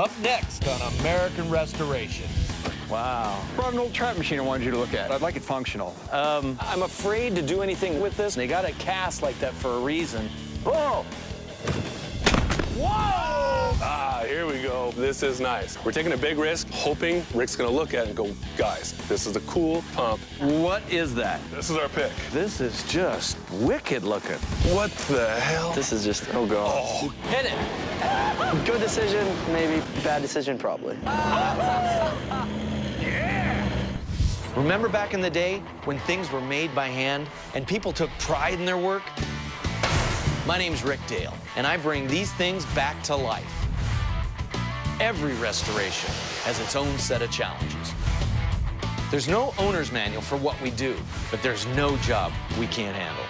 Up next on American Restoration. Wow. Brought an old trap machine I wanted you to look at. I'd like it functional. I'm afraid to do anything with this. They got it cast like that for a reason. Whoa! Whoa! Ah, here we go. This is nice. We're taking a big risk, hoping Rick's gonna look at it and go, guys, this is a cool pump. What is that? This is our pick. This is just wicked looking. What the hell? This is just, oh God. Oh. Hit it. Good decision, maybe. Bad decision, probably. Remember back in the day when things were made by hand and people took pride in their work? My name's Rick Dale, and I bring these things back to life. Every restoration has its own set of challenges. There's no owner's manual for what we do, but there's no job we can't handle.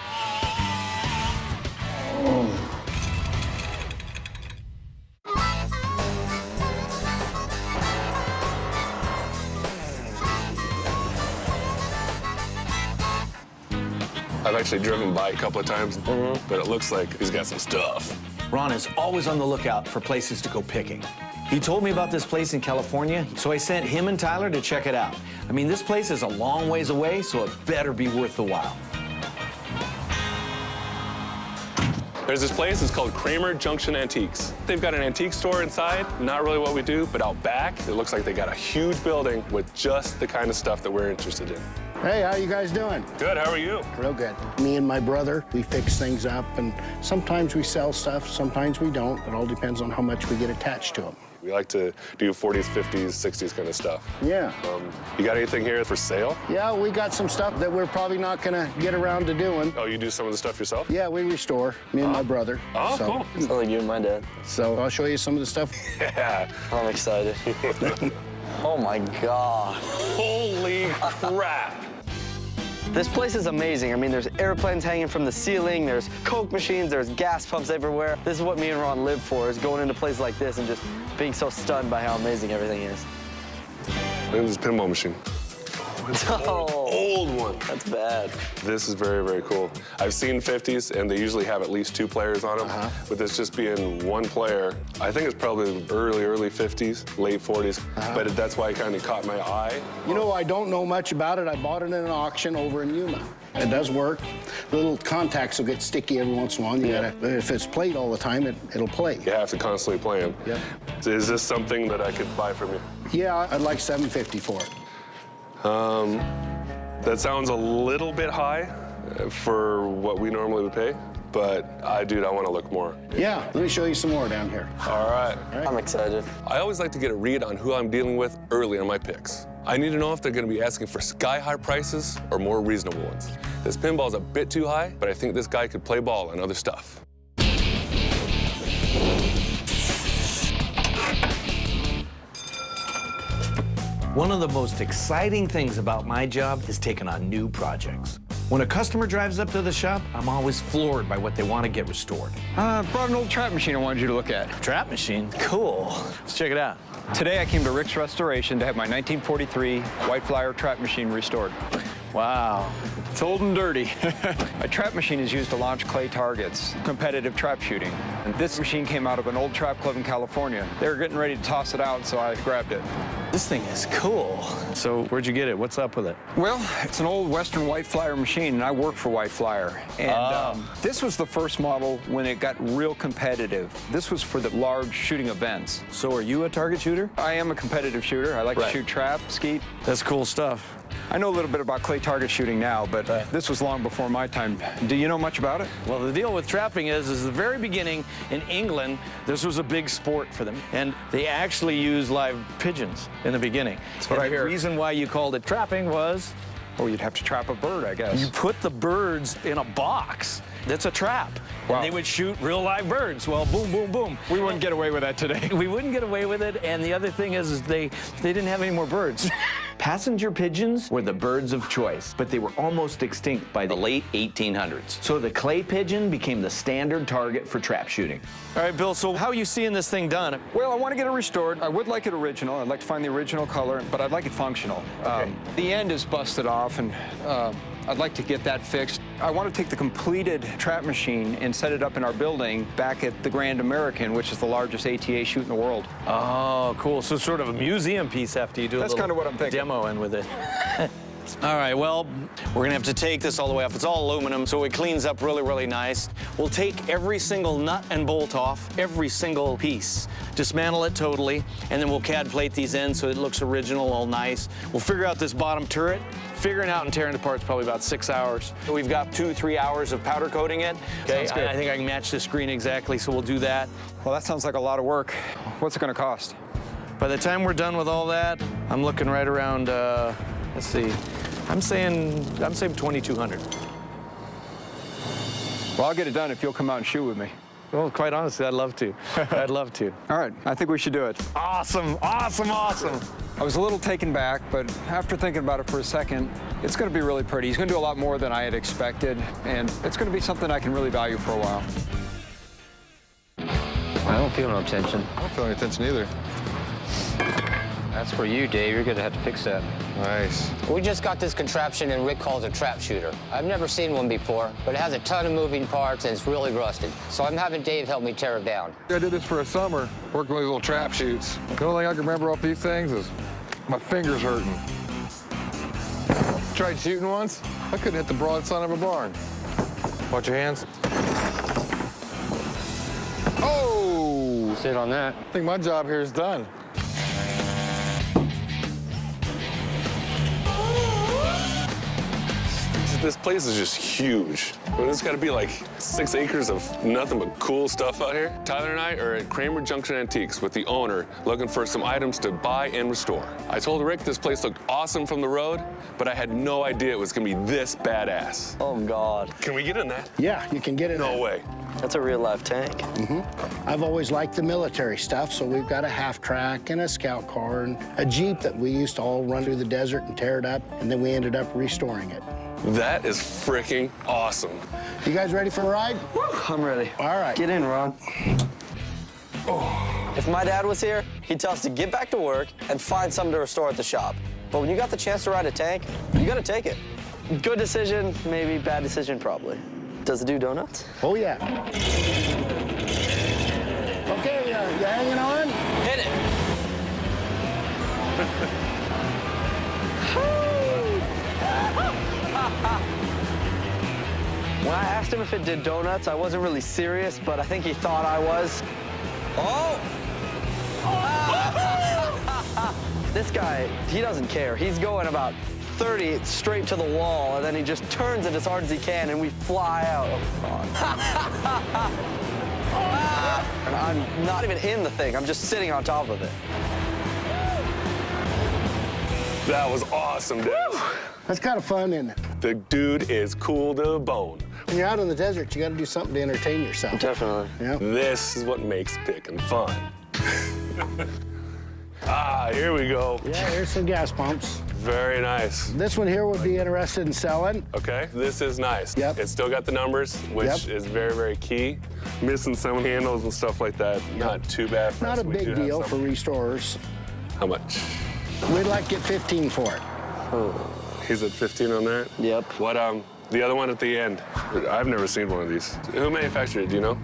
I've actually driven by a couple of times, but it looks like he's got some stuff. Ron is always on the lookout for places to go picking. He told me about this place in California, so I sent him and Tyler to check it out. I mean, this place is a long ways away, so it better be worth the while. There's this place, it's called Kramer Junction Antiques. They've got an antique store inside, not really what we do, but out back, it looks like they got a huge building with just the kind of stuff that we're interested in. Hey, how you guys doing? Good, how are you? Real good. Me and my brother, we fix things up, and sometimes we sell stuff, sometimes we don't. It all depends on how much we get attached to them. We like to do 40s, 50s, 60s kind of stuff. Yeah. You got anything here for sale? Yeah, we got some stuff that we're probably not gonna get around to doing. Oh, you do some of the stuff yourself? Yeah, we restore, me and my brother. Oh, so, cool. Sounds like you and my dad. So I'll show you some of the stuff. Yeah. I'm excited. Oh my God. Holy crap. This place is amazing. I mean, there's airplanes hanging from the ceiling, there's Coke machines, there's gas pumps everywhere. This is what me and Ron live for, is going into places like this and just being so stunned by how amazing everything is. Look at this pinball machine. Oh, Old one. that's bad. This is very, very cool. I've seen 50s, and they usually have at least 2 players on them. With this just being 1 player, I think it's probably early 50s, late 40s. But that's why it kind of caught my eye. You know, I don't know much about it. I bought it in an auction over in Yuma. It does work. The little contacts will get sticky every once in a while. You gotta, if it's played all the time, it'll play. You have to constantly play them. Yeah. Is this something that I could buy from you? Yeah, I'd like $750 for it. That sounds a little bit high for what we normally would pay, but I want to look more. Yeah, let me show you some more down here. All right. I'm excited. I always like to get a read on who I'm dealing with early on my picks. I need to know if they're going to be asking for sky-high prices or more reasonable ones. This pinball's a bit too high, but I think this guy could play ball and other stuff. One of the most exciting things about my job is taking on new projects. When a customer drives up to the shop, I'm always floored by what they want to get restored. Brought an old trap machine I wanted you to look at. Trap machine? Cool. Let's check it out. Today I came to Rick's Restoration to have my 1943 White Flyer trap machine restored. Wow. It's old and dirty. A trap machine is used to launch clay targets, competitive trap shooting. And this machine came out of an old trap club in California. They were getting ready to toss it out, so I grabbed it. This thing is cool. So where'd you get it? What's up with it? Well, it's an old Western White Flyer machine, and I work for White Flyer. And this was the first model when it got real competitive. This was for the large shooting events. So are you a target shooter? I am a competitive shooter. I like to shoot trap, skeet. That's cool stuff. I know a little bit about clay target shooting now, but this was long before my time. Do you know much about it? Well, the deal with trapping is the very beginning in England, this was a big sport for them. And they actually used live pigeons in the beginning. That's what I hear. The reason why you called it trapping was Oh, you'd have to trap a bird, I guess. you put the birds in a box. That's a trap. Wow. And they would shoot real live birds. Well, boom, boom, boom. We wouldn't get away with that today. We wouldn't get away with it. And the other thing is they didn't have any more birds. Passenger pigeons were the birds of choice, but they were almost extinct by the late 1800s. So the clay pigeon became the standard target for trap shooting. All right, Bill, so how are you seeing this thing done? Well, I want to get it restored. I would like it original. I'd like to find the original color, but I'd like it functional. Okay. The end is busted off, and I'd like to get that fixed. I want to take the completed trap machine and set it up in our building back at the Grand American, which is the largest ATA chute in the world. Oh, cool. So sort of a museum piece after you do That's a little kind of what I'm thinking. demo in with it. All right, well, we're gonna have to take this all the way off. It's all aluminum, so it cleans up really, really nice. We'll take every single nut and bolt off, every single piece, dismantle it totally, and then we'll CAD plate these in so it looks original, all nice. We'll figure out this bottom turret. Figuring out and tearing it apart is probably about 6 hours. We've got 2-3 hours of powder coating it. Okay, Sounds good. I think I can match the screen exactly, so we'll do that. Well, that sounds like a lot of work. What's it going to cost? By the time we're done with all that, I'm looking right around, let's see, I'm saying 2,200. Well, I'll get it done if you'll come out and shoot with me. Well, quite honestly, I'd love to. I'd love to. All right, I think we should do it. Awesome, awesome, awesome. I was a little taken back, but after thinking about it for a second, it's going to be really pretty. He's going to do a lot more than I had expected, and it's going to be something I can really value for a while. I don't feel no tension. I don't feel any tension either. That's for you, Dave. You're gonna have to fix that. Nice. We just got this contraption and Rick calls a trap shooter. I've never seen one before, but it has a ton of moving parts and it's really rusted. So I'm having Dave help me tear it down. I did this for a summer, working with these little trap shoots. The only thing I can remember off these things is my fingers hurting. Tried shooting once, I couldn't hit the broadside of a barn. Watch your hands. Oh! Sit on that. I think my job here is done. This place is just huge. I mean, there's got to be like 6 acres of nothing but cool stuff out here. Tyler and I are at Kramer Junction Antiques with the owner looking for some items to buy and restore. I told Rick this place looked awesome from the road, but I had no idea it was going to be this badass. Oh, God. Can we get in that? Yeah, you can get it. No way. That's a real-life tank. I've always liked the military stuff, so we've got a half-track and a scout car and a Jeep that we used to all run through the desert and tear it up, and then we ended up restoring it. That is freaking awesome. You guys ready for a ride? I'm ready. All right. Get in, Ron. If my dad was here, he'd tell us to get back to work and find something to restore at the shop. But when you got the chance to ride a tank, you gotta take it. Good decision, maybe bad decision, probably. Does it do donuts? Oh, yeah. Okay, you hanging on? Hit it. When I asked him if it did donuts, I wasn't really serious, but I think he thought I was. Oh! This guy, he doesn't care. He's going about 30 straight to the wall, and then he just turns it as hard as he can, and we fly out. And I'm not even in the thing. I'm just sitting on top of it. That was awesome, dude. That's kind of fun, isn't it? The dude is cool to the bone. When you're out in the desert, you got to do something to entertain yourself. Definitely. Yeah. This is what makes picking fun. Here we go. Yeah, here's some gas pumps. Very nice. This one here would be interested in selling. Okay, this is nice. Yep. It's still got the numbers, which Yep. is very, very key. Missing some handles and stuff like that, not too bad for Not us. a We do big have deal for some. restorers. How much? We'd like to get 15 for it. He's at 15 on that? Yep. What, the other one at the end? I've never seen one of these. Who manufactured it, do you know?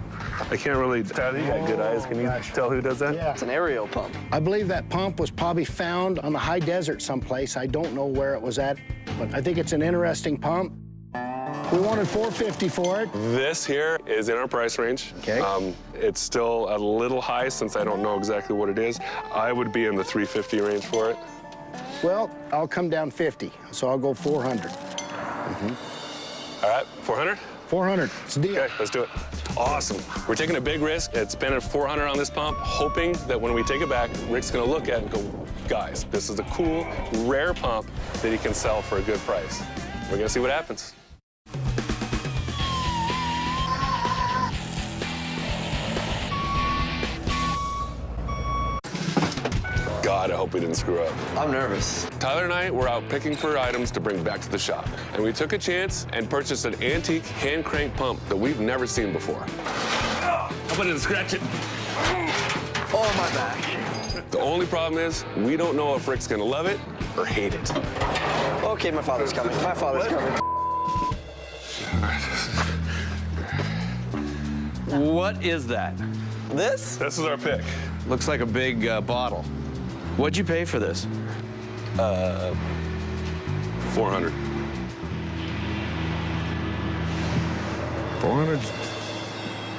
I can't really tell. You got good eyes. Can you gosh. tell who does that? Yeah. It's an aerial pump. I believe that pump was probably found on the high desert someplace. I don't know where it was at, but I think it's an interesting pump. We wanted $450 for it. This here is in our price range. Okay. It's still a little high since I don't know exactly what it is. I would be in the $350 range for it. Well, I'll come down 50, so I'll go 400. All right, 400? 400, it's a deal. Okay, let's do it. Awesome. We're taking a big risk. It's been at 400 on this pump, hoping that when we take it back, Rick's gonna look at it and go, guys, this is a cool, rare pump that he can sell for a good price. We're gonna see what happens. God, I hope we didn't screw up. I'm nervous. Tyler and I were out picking for items to bring back to the shop, and we took a chance and purchased an antique hand crank pump that we've never seen before. How about it scratch it? Oh, my back. The only problem is we don't know if Rick's gonna love it or hate it. Okay, my father's coming. My father's coming. What is that? This? This is our pick. Looks like a big bottle. What'd you pay for this? 400.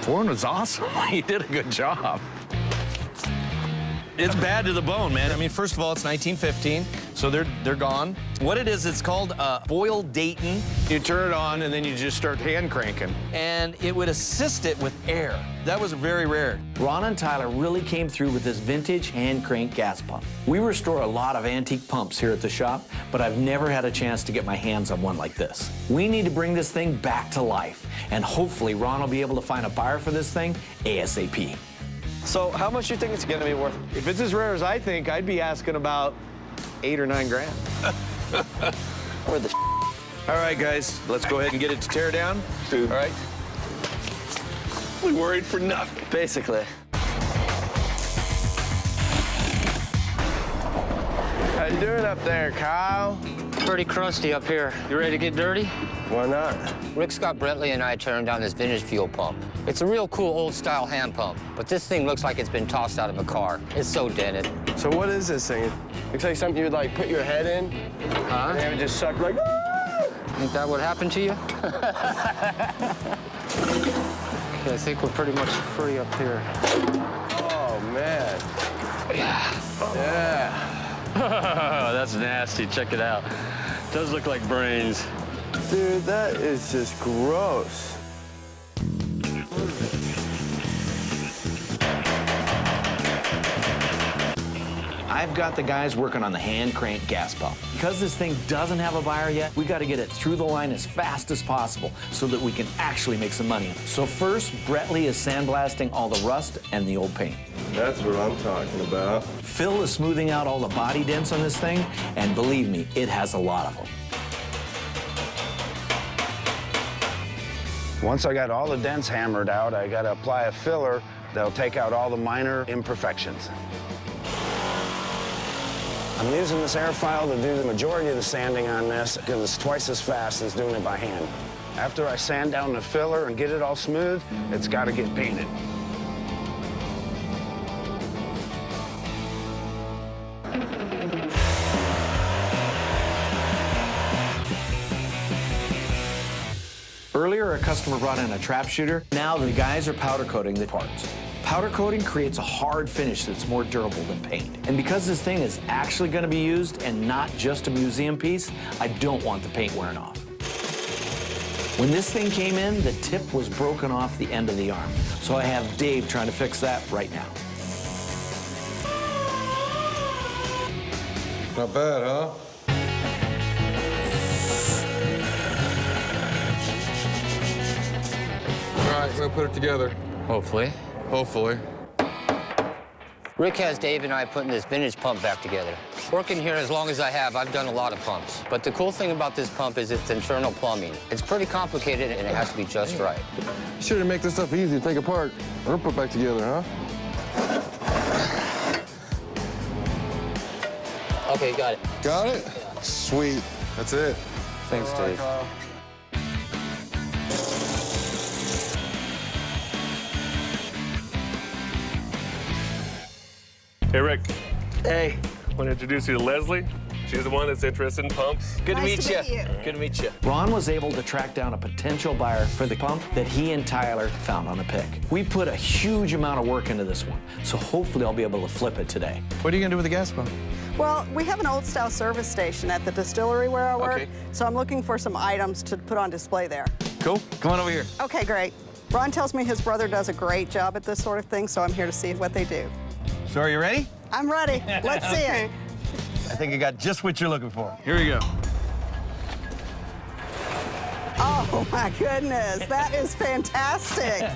400's awesome. You did a good job. It's bad to the bone, man. I mean, first of all, it's 1915, so they're gone. What it is, it's called Boyle Dayton. You turn it on, and then you just start hand cranking. And it would assist it with air. That was very rare. Ron and Tyler really came through with this vintage hand crank gas pump. We restore a lot of antique pumps here at the shop, but I've never had a chance to get my hands on one like this. We need to bring this thing back to life, and hopefully Ron will be able to find a buyer for this thing ASAP. So how much do you think it's gonna be worth? If it's as rare as I think, I'd be asking about 8 or 9 grand. Or the All right, guys, let's go ahead and get it to tear down. Dude. All right. We worried for nothing. basically. How you doing up there, Kyle? Pretty crusty up here. You ready to get dirty? Why not? Rick Scott Brentley and I turned down this vintage fuel pump. It's a real cool old-style hand pump, but this thing looks like it's been tossed out of a car. It's so dented. So what is this thing? Looks like something you would like put your head in, and it would just suck like. Think that would happen to you? Okay, I think we're pretty much free up here. Oh man. Yeah. That's nasty. Check it out. Does look like brains. Dude, that is just gross. I've got the guys working on the hand crank gas pump. Because this thing doesn't have a buyer yet, we got to get it through the line as fast as possible so that we can actually make some money. So first, Brentley is sandblasting all the rust and the old paint. That's what I'm talking about. Phil is smoothing out all the body dents on this thing, and believe me, it has a lot of them. Once I got all the dents hammered out, I got to apply a filler that'll take out all the minor imperfections. I'm using this air file to do the majority of the sanding on this because it's twice as fast as doing it by hand. After I sand down the filler and get it all smooth, it's got to get painted. Earlier, a customer brought in a trap shooter. Now the guys are powder coating the parts. Powder coating creates a hard finish that's more durable than paint. And because this thing is actually going to be used and not just a museum piece, I don't want the paint wearing off. When this thing came in, the tip was broken off the end of the arm. So I have Dave trying to fix that right now. Not bad, huh? All right, we'll put it together. Hopefully. Hopefully. Rick has Dave and I putting this vintage pump back together. Working here as long as I have, I've done a lot of pumps. But the cool thing about this pump is its internal plumbing. It's pretty complicated and it has to be just right. You sure to make this stuff easy to take apart or put back together, huh? Okay, got it. Got it? Sweet. That's it. Thanks, Dave. Hey, Rick. Hey, Want to introduce you to Leslie? She's the one that's interested in pumps. good to meet you. Good to meet you. Ron was able to track down a potential buyer for the pump that he and Tyler found on a pick. We put a huge amount of work into this one, so hopefully I'll be able to flip it today. What are you gonna do with the gas pump? Well, we have an old-style service station at the distillery where I work, Okay. so I'm looking for some items to put on display there. Cool, come on over here. Okay, great. Ron tells me his brother does a great job at this sort of thing, so I'm here to see what they do. So are you ready? I'm ready. Let's see it. I think I got just what you're looking for. Here we go. Oh, my goodness. That is fantastic.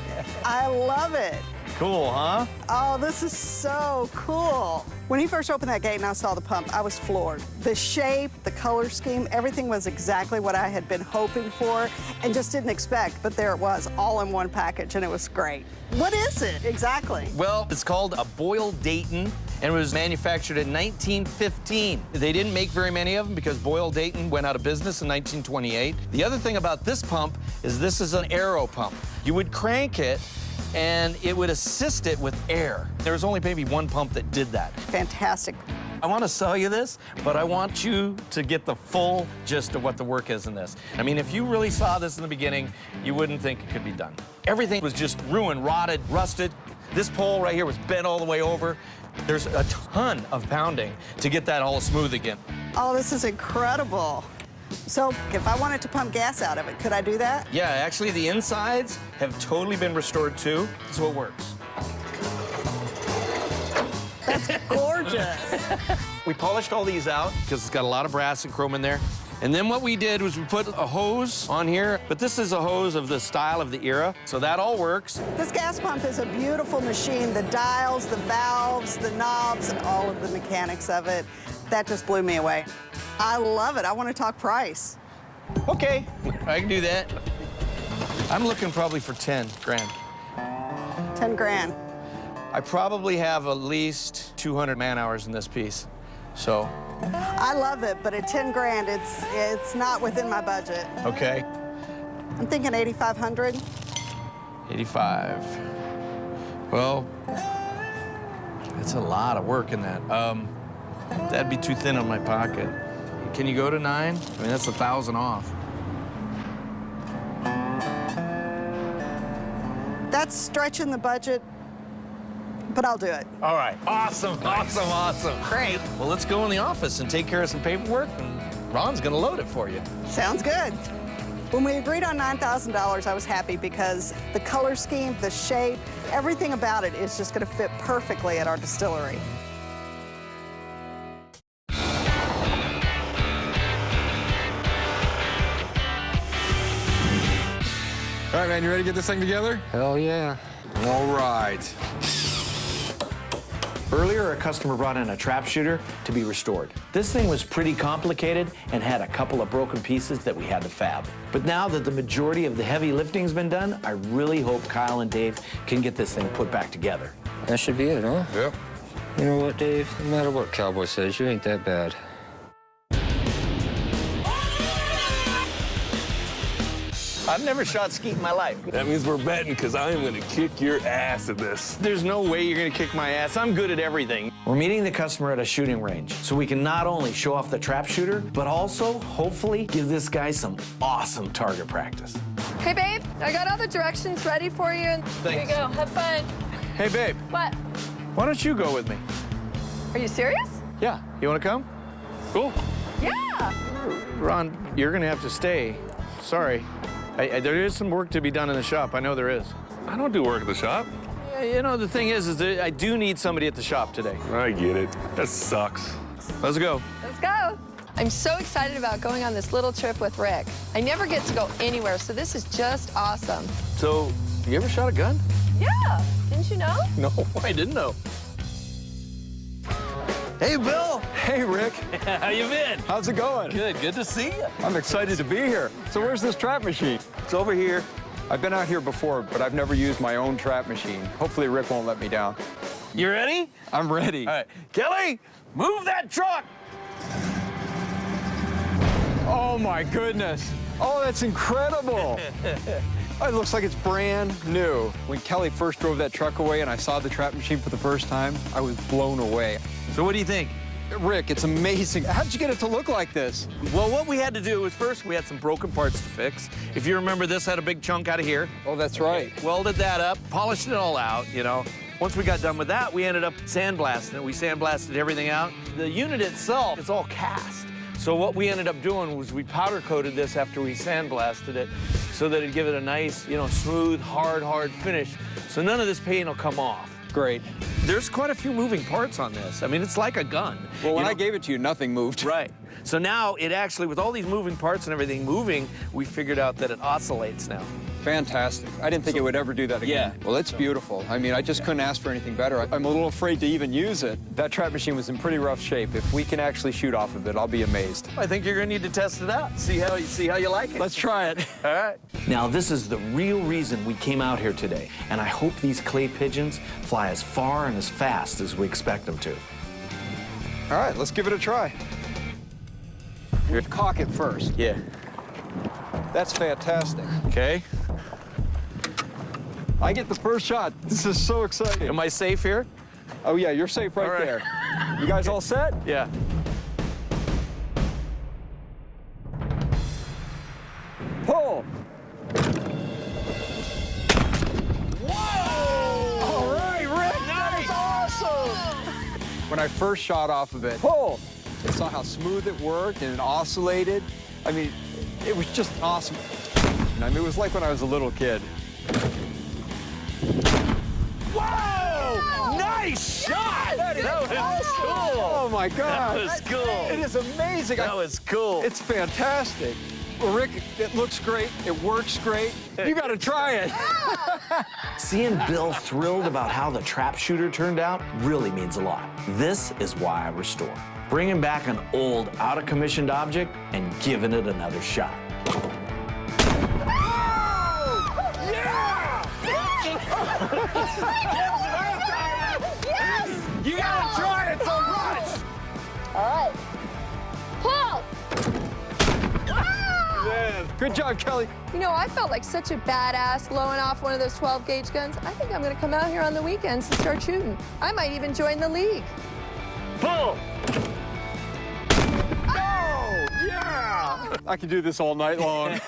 I love it. Cool, huh? Oh, this is so cool. When he first opened that gate and I saw the pump, I was floored. The shape, the color scheme, everything was exactly what I had been hoping for and just didn't expect, but there it was, all in one package, and it was great. What is it exactly? Well, it's called a Boyle Dayton, and it was manufactured in 1915. They didn't make very many of them because Boyle Dayton went out of business in 1928. The other thing about this pump is this is an aero pump. You would crank it, and it would assist it with air. There was only maybe one pump that did that. Fantastic. I want to sell you this, but I want you to get the full gist of what the work is in this. I mean, if you really saw this in the beginning, you wouldn't think it could be done. Everything was just ruined, rotted, rusted. This pole right here was bent all the way over. There's a ton of pounding to get that all smooth again. Oh, this is incredible. So if I wanted to pump gas out of it, could I do that? Yeah, actually the insides have totally been restored too, so it works. That's gorgeous. We polished all these out because it's got a lot of brass and chrome in there. And then what we did was we put a hose on here, but this is a hose of the style of the era, so that all works. This gas pump is a beautiful machine. The dials, the valves, the knobs, and all of the mechanics of it. That just blew me away. I love it. I want to talk price. Okay, I can do that. I'm looking probably for 10 grand. 10 grand. I probably have at least 200 man hours in this piece, so. I love it, but at 10 grand, it's not within my budget. Okay. I'm thinking 8,500. 85. Well, that's a lot of work in that. That'd be too thin on my pocket. Can you go to 9? I mean, that's 1,000 off. That's stretching the budget, but I'll do it. All right, awesome, awesome, awesome. Great. Well, let's go in the office and take care of some paperwork, and Ron's gonna load it for you. Sounds good. When we agreed on $9,000, I was happy because the color scheme, the shape, everything about it is just gonna fit perfectly at our distillery. All right, man, you ready to get this thing together? Hell yeah. All right. Earlier, a customer brought in a trap shooter to be restored. This thing was pretty complicated and had a couple of broken pieces that we had to fab. But now that the majority of the heavy lifting's been done, I really hope Kyle and Dave can get this thing put back together. That should be it, huh? Yep. You know what, Dave? No matter what Cowboy says, you ain't that bad. I've never shot skeet in my life. That means we're betting, because I am going to kick your ass at this. There's no way you're gonna kick my ass. I'm good at everything. We're meeting the customer at a shooting range, so we can not only show off the trap shooter, but also, hopefully, give this guy some awesome target practice. Hey, babe, I got all the directions ready for you. And here you Thanks. go. Have fun. Hey, babe, What? why don't you go with me? Are you serious? Yeah, you wanna come? Cool. Yeah. Ron, you're gonna have to stay. Sorry. There is some work to be done in the shop. I know there is. I don't do work at the shop. Yeah, you know, the thing is that I do need somebody at the shop today. I get it. That sucks. Let's go. Let's go. I'm so excited about going on this little trip with Rick. I never get to go anywhere, so this is just awesome. So, you ever shot a gun? Yeah. Didn't you know? No, I didn't know. Hey, Bill. Hey, Rick. How you been? How's it going? Good to see you. I'm excited to be here. So where's this trap machine? It's over here. I've been out here before, but I've never used my own trap machine. Hopefully Rick won't let me down. You ready? I'm ready. All right. Kelly, move that truck. Oh, my goodness. Oh, that's incredible. Oh, it looks like it's brand new. When Kelly first drove that truck away and I saw the trap machine for the first time, I was blown away. So what do you think? Rick, it's amazing. How'd you get it to look like this? Well, what we had to do was first we had some broken parts to fix. If you remember, this had a big chunk out of here. Oh, that's right. Welded that up, polished it all out, you know. Once we got done with that, we ended up sandblasting it. We sandblasted everything out. The unit itself, it's all cast. So what we ended up doing was we powder coated this after we sandblasted it so that it'd give it a nice, you know, smooth, hard finish. So none of this paint will come off. Great. There's quite a few moving parts on this. I mean, it's like a gun. Well, when You know? I gave it to you, nothing moved. Right. So now it actually, with all these moving parts and everything moving, we figured out that it oscillates now. Fantastic. I didn't think it would ever do that again. Yeah. Well, it's beautiful. I mean, I just couldn't ask for anything better. I'm a little afraid to even use it. That trap machine was in pretty rough shape. If we can actually shoot off of it, I'll be amazed. I think you're gonna need to test it out. See how you like it. Let's try it. All right. Now, this is the real reason we came out here today, and I hope these clay pigeons fly as far and as fast as we expect them to. All right, let's give it a try. You cock it first. Yeah. That's fantastic. Okay. I get the first shot. This is so exciting. Am I safe here? Oh, yeah, you're safe right, All right. there. You guys all set? Yeah. Pull. All right, Rick. Nice. Awesome. When I first shot off of it, pull. I saw how smooth it worked and it oscillated. I mean, it was just awesome. I mean, it was like when I was a little kid. Whoa! Nice shot! That was awesome. cool. Oh my God. That was cool. It is amazing. That was cool. It's fantastic. Well, Rick, it looks great. It works great. You got to try it. Seeing Bill thrilled about how the trap shooter turned out really means a lot. This is why I restore. Bringing back an old, out-of-commissioned object and giving it another shot. You got to try it so much. All right. Pull! Man, good job, Kelly. You know, I felt like such a badass blowing off one of those 12-gauge guns. I think I'm going to come out here on the weekends and start shooting. I might even join the league. Pull! Oh, yeah! I can do this all night long.